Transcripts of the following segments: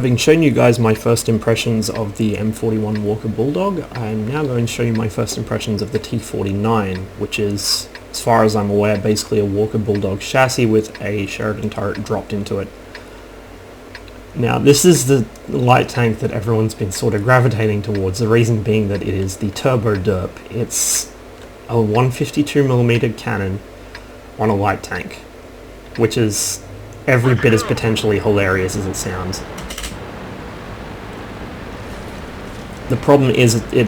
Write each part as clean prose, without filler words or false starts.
Having shown you guys my first impressions of the M41 Walker Bulldog, I'm now going to show you my first impressions of the T49, which is, as far as I'm aware, basically a Walker Bulldog chassis with a Sheridan turret dropped into it. Now, this is the light tank that everyone's been sort of gravitating towards, the reason being that it is the Turboderp. It's a 152mm cannon on a light tank, which is every bit as potentially hilarious as it sounds. The problem is it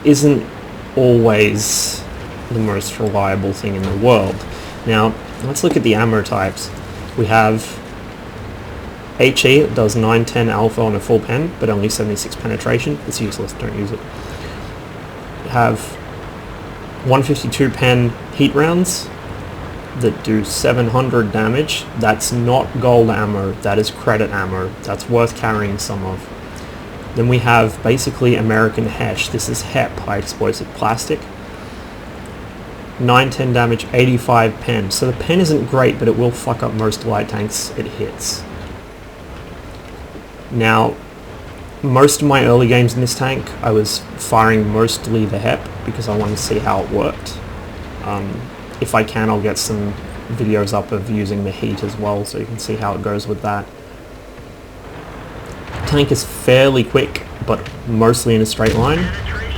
isn't always the most reliable thing in the world. Now, let's look at the ammo types. We have HE, it does 910 alpha on a full pen, but only 76 penetration. It's useless, don't use it. We have 152 pen heat rounds that do 700 damage. That's not gold ammo, that is credit ammo. That's worth carrying some of. Then we have basically American HESH. This is HEP, high explosive plastic. 910 damage, 85 pen. So the pen isn't great, but it will fuck up most light tanks it hits. Now, most of my early games in this tank, I was firing mostly the HEP because I wanted to see how it worked. If I can, I'll get some videos up of using the heat as well, so you can see how it goes with that. Tank is fairly quick, but mostly in a straight line.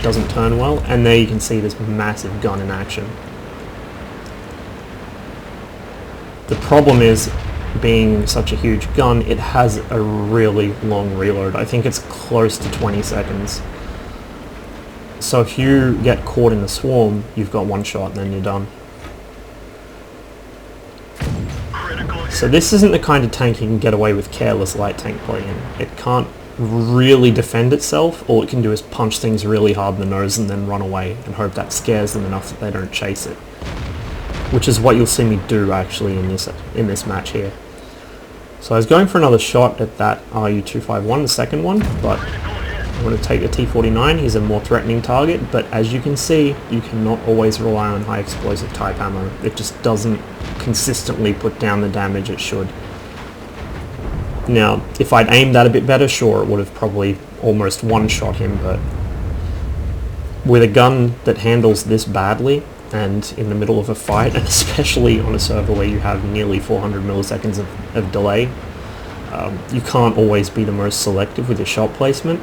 Doesn't turn well, and there you can see this massive gun in action. The problem is, being such a huge gun, it has a really long reload. I think it's close to 20 seconds. So if you get caught in the swarm, you've got one shot and then you're done. So this isn't the kind of tank you can get away with careless light tank play in. It can't really defend itself. All it can do is punch things really hard in the nose and then run away and hope that scares them enough that they don't chase it. Which is what you'll see me do actually in this match here. So I was going for another shot at that RU-251, the second one, but I'm going to take the T49. He's a more threatening target, but as you can see, you cannot always rely on high explosive type ammo. It just doesn't consistently put down the damage it should. Now, if I'd aimed that a bit better, sure, it would have probably almost one-shot him, but with a gun that handles this badly, and in the middle of a fight, and especially on a server where you have nearly 400 milliseconds of delay, you can't always be the most selective with your shot placement.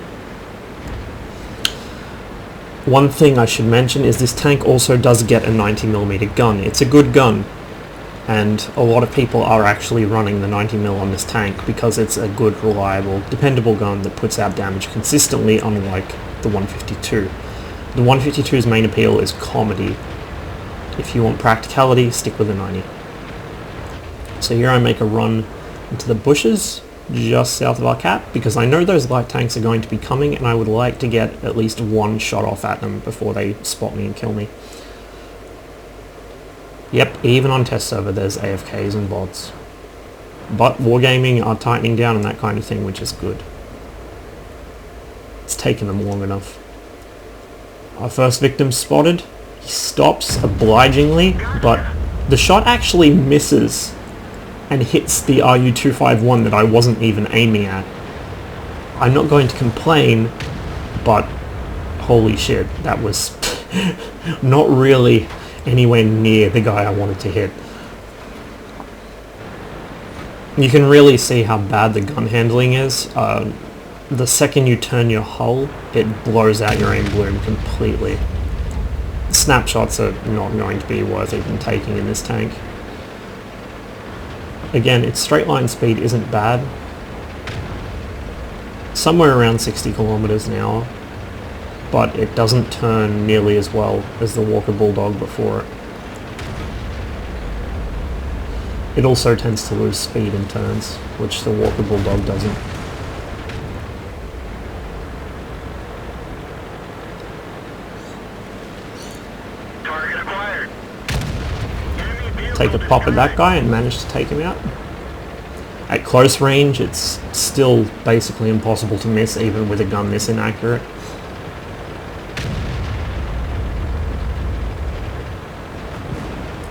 One thing I should mention is this tank also does get a 90mm gun. It's a good gun, and a lot of people are actually running the 90mm on this tank because it's a good, reliable, dependable gun that puts out damage consistently, unlike the 152. The 152's main appeal is comedy. If you want practicality, stick with a 90. So here I make a run into the bushes just south of our cap because I know those light tanks are going to be coming and I would like to get at least one shot off at them before they spot me and kill me. Yep, even on test server there's AFKs and bots. But Wargaming are tightening down on that kind of thing, which is good. It's taken them long enough. Our first victim spotted. He stops obligingly, but the shot actually misses and hits the RU-251 that I wasn't even aiming at. I'm not going to complain, but holy shit, that was not really anywhere near the guy I wanted to hit. You can really see how bad the gun handling is. The second you turn your hull, it blows out your aim bloom completely. Snapshots are not going to be worth even taking in this tank. Again, its straight line speed isn't bad. Somewhere around 60 kilometers an hour, but it doesn't turn nearly as well as the Walker Bulldog before it. It also tends to lose speed in turns, which the Walker Bulldog doesn't. Take a pop at that guy and manage to take him out. At close range, it's still basically impossible to miss, even with a gun this inaccurate.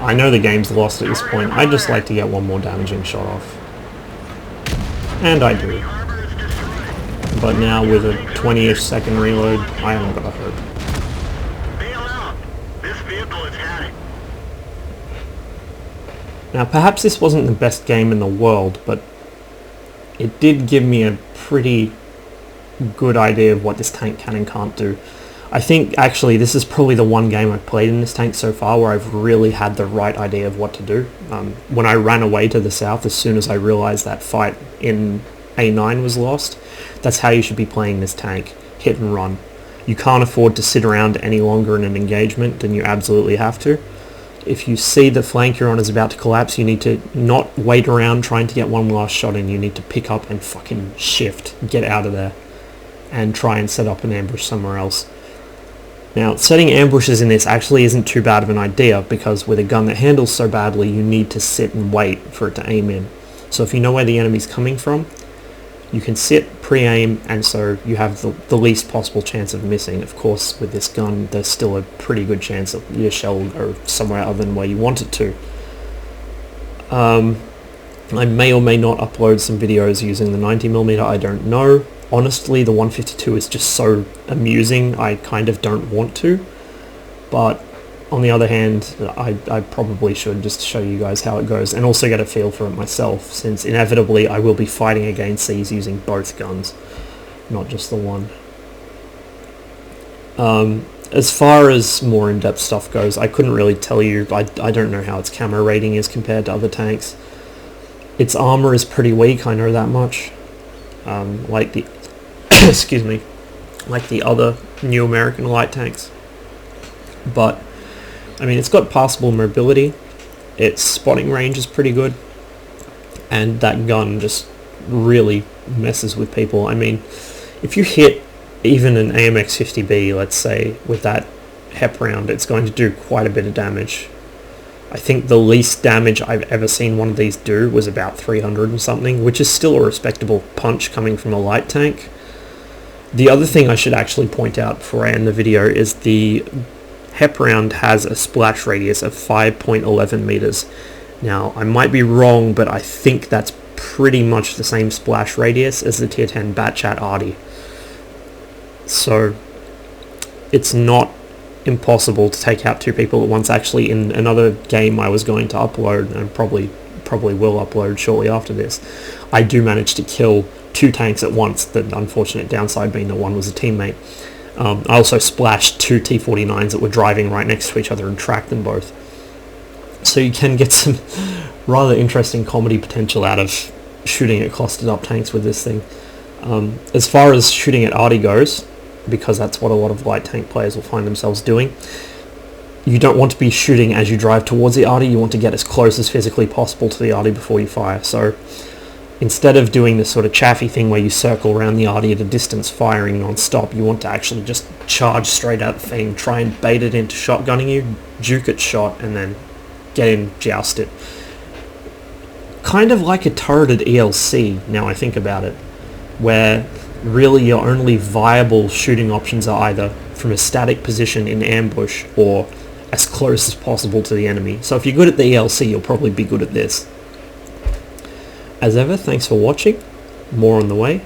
I know the game's lost at this point. I'd just like to get one more damaging shot off. And I do. but now with a 20-ish second reload, I haven't got a hope. Bail out. This vehicle is had it. Now perhaps this wasn't the best game in the world, but it did give me a pretty good idea of what this tank can and can't do. I think actually this is probably the one game I've played in this tank so far where I've really had the right idea of what to do. When I ran away to the south, as soon as I realized that fight in A9 was lost, that's how you should be playing this tank. Hit and run. You can't afford to sit around any longer in an engagement than you absolutely have to. If you see the flank you're on is about to collapse, you need to not wait around trying to get one last shot in. You need to pick up and fucking shift. Get out of there. And try and set up an ambush somewhere else. Now, setting ambushes in this actually isn't too bad of an idea, because with a gun that handles so badly, you need to sit and wait for it to aim in. So if you know where the enemy's coming from, you can sit, pre-aim, and so you have the least possible chance of missing. Of course, with this gun, there's still a pretty good chance that your shell will go somewhere other than where you want it to. I may or may not upload some videos using the 90mm, I don't know. Honestly, the 152 is just so amusing, I kind of don't want to. But on the other hand, I probably should, just to show you guys how it goes, and also get a feel for it myself, since inevitably I will be fighting against these using both guns, not just the one. As far as more in-depth stuff goes, I couldn't really tell you. I don't know how its camo rating is compared to other tanks. Its armor is pretty weak, I know that much. Like the excuse me, like the other new American light tanks. But I mean, it's got passable mobility, its spotting range is pretty good, and that gun just really messes with people. I mean, if you hit even an AMX 50B, let's say, with that HEP round, it's going to do quite a bit of damage. I think the least damage I've ever seen one of these do was about 300 and something, which is still a respectable punch coming from a light tank. The other thing I should actually point out before I end the video is the HEP round has a splash radius of 5.11 meters. Now, I might be wrong, but I think that's pretty much the same splash radius as the Tier 10 Batchat Arty. So, it's not impossible to take out two people at once. Actually, in another game I was going to upload, and probably will upload shortly after this, I do manage to kill two tanks at once, the unfortunate downside being that one was a teammate. I also splashed two T-49s that were driving right next to each other and tracked them both. So you can get some rather interesting comedy potential out of shooting at clustered up tanks with this thing. As far as shooting at arty goes, because that's what a lot of light tank players will find themselves doing, you don't want to be shooting as you drive towards the arty. You want to get as close as physically possible to the arty before you fire. So instead of doing this sort of chaffy thing where you circle around the arty at a distance firing non-stop, you want to actually just charge straight at the thing, try and bait it into shotgunning you, juke its shot, and then get in, joust it. Kind of like a turreted ELC, now I think about it, where really your only viable shooting options are either from a static position in ambush or as close as possible to the enemy. So if you're good at the ELC, you'll probably be good at this. As ever, thanks for watching. More on the way.